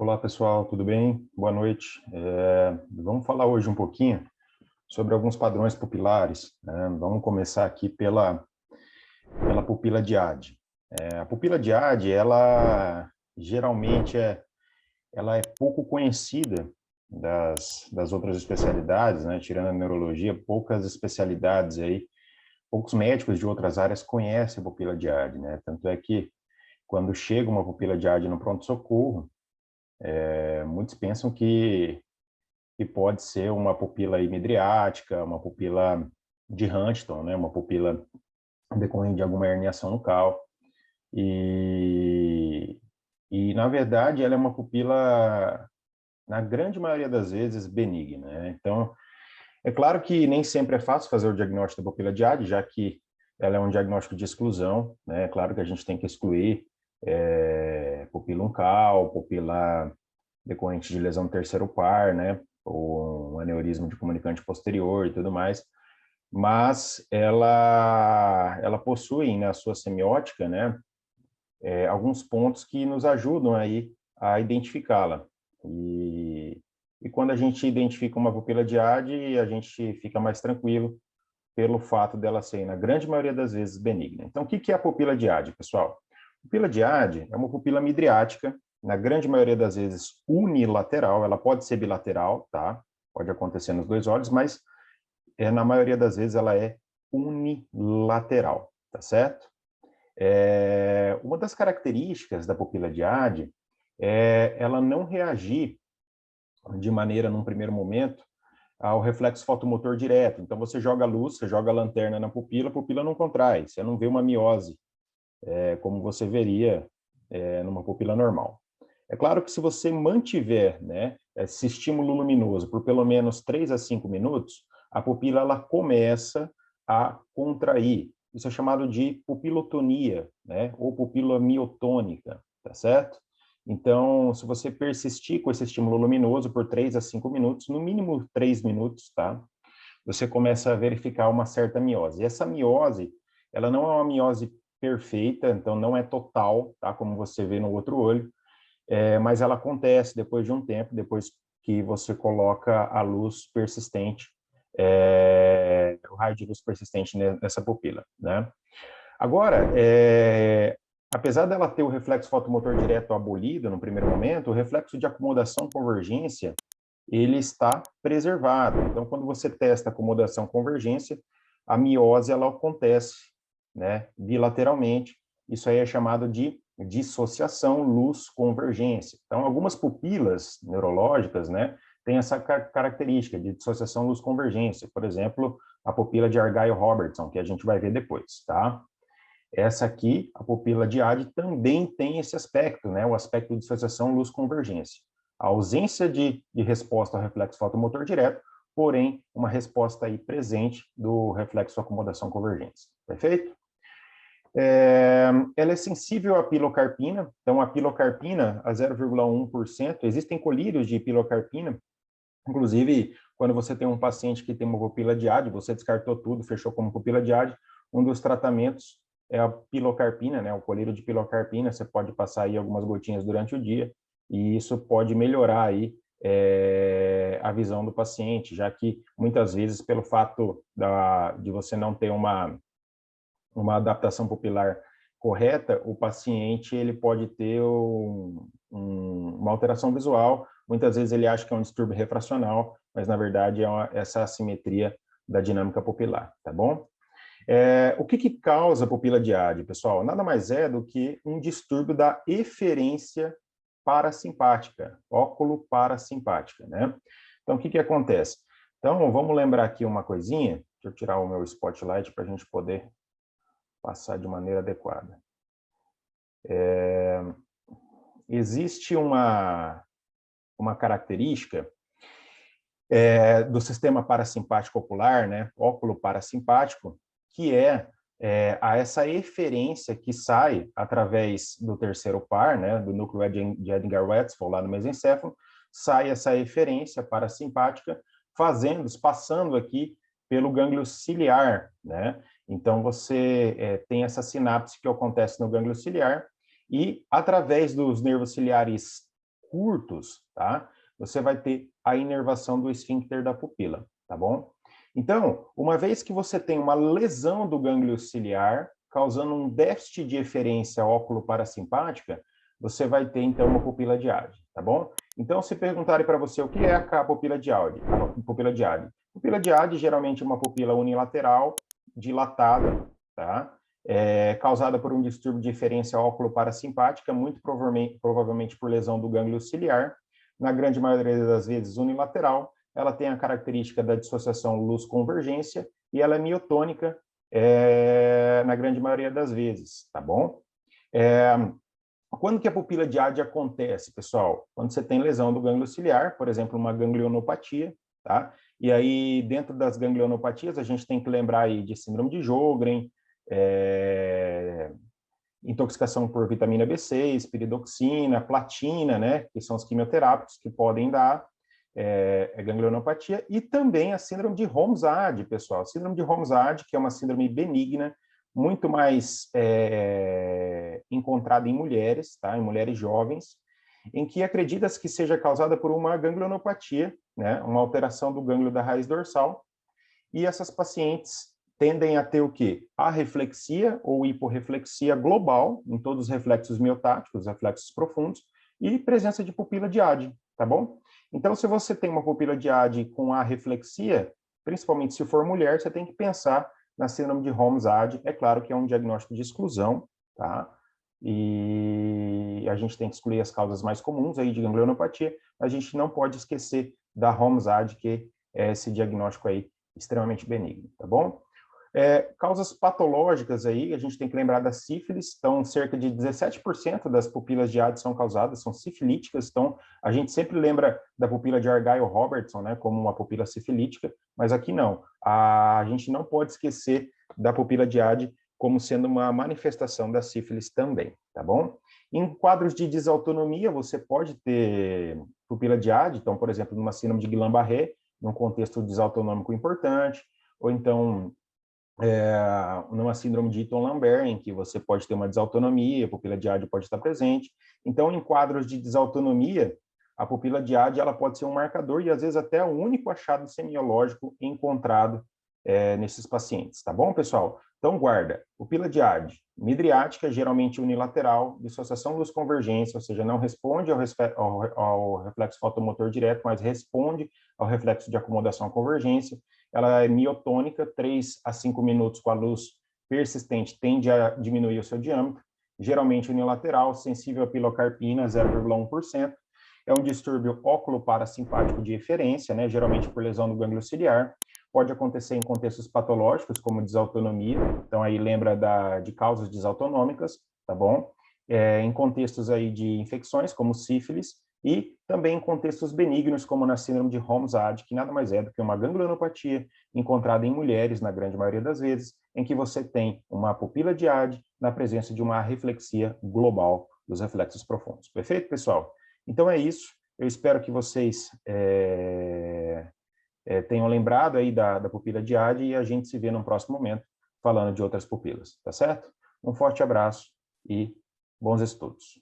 Olá, pessoal, tudo bem? Boa noite. Vamos falar hoje um pouquinho sobre alguns padrões pupilares, né? Vamos começar aqui pela pupila diade. A pupila diade, ela geralmente ela é pouco conhecida das outras especialidades, né? Tirando a neurologia, poucas especialidades aí, poucos médicos de outras áreas conhecem a pupila diade, né? Tanto é que quando chega uma pupila diade no pronto-socorro, muitos pensam que pode ser uma pupila midriática, uma pupila de Huntington, né? Uma pupila decorrente de alguma herniação nucal. E, na verdade, ela é uma pupila, na grande maioria das vezes, benigna, né? Então, é claro que nem sempre é fácil fazer o diagnóstico da pupila diade, já que ela é um diagnóstico de exclusão, né? É claro que a gente tem que excluir pupila uncal, pupila decorrente de lesão do terceiro par, né? Ou um aneurisma de comunicante posterior e tudo mais, mas ela possui na sua semiótica, né, alguns pontos que nos ajudam aí a identificá-la. E quando a gente identifica uma pupila diade, a gente fica mais tranquilo pelo fato dela ser, na grande maioria das vezes, benigna. Então, o que é a pupila diade, pessoal? Pupila diade é uma pupila midriática, na grande maioria das vezes unilateral, ela pode ser bilateral, tá? Pode acontecer nos dois olhos, mas na maioria das vezes ela é unilateral, tá certo? Uma das características da pupila diade é ela não reagir de maneira, num primeiro momento, ao reflexo fotomotor direto. Então, você joga a luz, você joga a lanterna na pupila, a pupila não contrai, você não vê uma miose, como você veria numa pupila normal. É claro que se você mantiver, né, esse estímulo luminoso por pelo menos 3 a 5 minutos, a pupila ela começa a contrair. Isso é chamado de pupilotonia, né, ou pupila miotônica, tá certo? Então, se você persistir com esse estímulo luminoso por 3 a 5 minutos, no mínimo 3 minutos, tá? Você começa a verificar uma certa miose. E essa miose, ela não é uma miose perfeita, então não é total, tá? Como você vê no outro olho, mas ela acontece depois de um tempo, depois que você coloca a luz persistente, o raio de luz persistente nessa pupila, né? Agora, apesar dela ter o reflexo fotomotor direto abolido no primeiro momento, o reflexo de acomodação-convergência, ele está preservado. Então, quando você testa acomodação-convergência, a miose ela acontece, né, bilateralmente. Isso aí é chamado de dissociação luz-convergência. Então, algumas pupilas neurológicas, né, têm essa característica de dissociação luz-convergência. Por exemplo, a pupila de Argyll-Robertson, que a gente vai ver depois, tá? Essa aqui, a pupila diade, também tem esse aspecto, né, o aspecto de dissociação luz-convergência. A ausência de resposta ao reflexo fotomotor direto, porém, uma resposta aí presente do reflexo acomodação-convergência. Perfeito? Ela é sensível à pilocarpina, então a pilocarpina a 0,1%, existem colírios de pilocarpina, inclusive quando você tem um paciente que tem uma pupila diade, você descartou tudo, fechou como pupila diade, um dos tratamentos é a pilocarpina, né, o colírio de pilocarpina, você pode passar aí algumas gotinhas durante o dia, e isso pode melhorar aí a visão do paciente, já que muitas vezes pelo fato de você não ter uma adaptação pupilar correta, o paciente ele pode ter uma alteração visual, muitas vezes ele acha que é um distúrbio refracional, mas na verdade é essa assimetria da dinâmica pupilar, tá bom? O que causa pupila diade, pessoal? Nada mais é do que um distúrbio da eferência parasimpática, óculo parasimpática, né? Então, o que acontece? Então, vamos lembrar aqui uma coisinha, deixa eu tirar o meu spotlight para a gente poder passar de maneira adequada. Existe uma característica do sistema parasimpático ocular, né, óculo parasimpático, que a essa eferência que sai através do terceiro par, né, do núcleo de Edgar-Wetzel, lá no mesencéfalo, sai essa eferência parasimpática, passando aqui pelo gânglio ciliar, né? Então, você tem essa sinapse que acontece no gânglio ciliar e, através dos nervos ciliares curtos, tá? Você vai ter a inervação do esfíncter da pupila, tá bom? Então, uma vez que você tem uma lesão do gânglio ciliar, causando um déficit de eferência óculo-parasimpática, você vai ter, então, uma pupila diade, tá bom? Então, se perguntarem para você o que é a pupila diade, pupila diade geralmente é uma pupila unilateral, dilatada, tá? Causada por um distúrbio de eferência óculo-parasimpática, muito provavelmente por lesão do gânglio ciliar, na grande maioria das vezes unilateral. Ela tem a característica da dissociação luz-convergência e ela é miotônica na grande maioria das vezes, tá bom? Quando que a pupila diade acontece, pessoal? Quando você tem lesão do gânglio ciliar, por exemplo, uma ganglionopatia, tá? E aí, dentro das ganglionopatias, a gente tem que lembrar aí de síndrome de Sjögren, intoxicação por vitamina B6, piridoxina, platina, né? Que são os quimioterápicos que podem dar ganglionopatia, e também a síndrome de Romsad, pessoal. Síndrome de Romsad, que é uma síndrome benigna, muito mais encontrada em mulheres, tá? Em mulheres jovens, em que acredita-se que seja causada por uma ganglionopatia, né? Uma alteração do gânglio da raiz dorsal, e essas pacientes tendem a ter o quê? Arreflexia ou hiporreflexia global, em todos os reflexos miotáticos, reflexos profundos, e presença de pupila diade, tá bom? Então, se você tem uma pupila diade com arreflexia, principalmente se for mulher, você tem que pensar na síndrome de Romsad. É claro que é um diagnóstico de exclusão, tá? E a gente tem que excluir as causas mais comuns aí de ganglionopatia. A gente não pode esquecer da Romsad, que é esse diagnóstico aí extremamente benigno, tá bom? Causas patológicas aí, a gente tem que lembrar da sífilis. Então, cerca de 17% das pupilas diade são causadas, são sifilíticas. Então, a gente sempre lembra da pupila de Argyll-Robertson, né, como uma pupila sifilítica, mas aqui não. A gente não pode esquecer da pupila diade como sendo uma manifestação da sífilis também, tá bom? Em quadros de desautonomia, você pode ter pupila diade, então, por exemplo, numa síndrome de Guillain-Barré, num contexto desautonômico importante, ou então numa síndrome de Eaton-Lambert, em que você pode ter uma desautonomia, a pupila diade pode estar presente. Então, em quadros de desautonomia, a pupila diade ela pode ser um marcador e, às vezes, até o único achado semiológico encontrado nesses pacientes. Tá bom, pessoal? Então, guarda. Pupila diade, midriática, geralmente unilateral, dissociação luz-convergência, ou seja, não responde ao reflexo fotomotor direto, mas responde ao reflexo de acomodação-convergência. Ela é miotônica, 3 a 5 minutos com a luz persistente tende a diminuir o seu diâmetro, geralmente unilateral, sensível a pilocarpina, 0,1%. É um distúrbio óculo-parasimpático de eferência, né, geralmente por lesão do gânglio ciliar. Pode acontecer em contextos patológicos, como desautonomia, então aí lembra de causas desautonômicas, tá bom? Em contextos aí de infecções, como sífilis, e também em contextos benignos, como na síndrome de Romsad, que nada mais é do que uma ganglionopatia encontrada em mulheres, na grande maioria das vezes, em que você tem uma pupila diade na presença de uma reflexia global dos reflexos profundos. Perfeito, pessoal? Então é isso. Eu espero que vocês tenham lembrado aí da pupila diade e a gente se vê no próximo momento falando de outras pupilas, tá certo? Um forte abraço e bons estudos.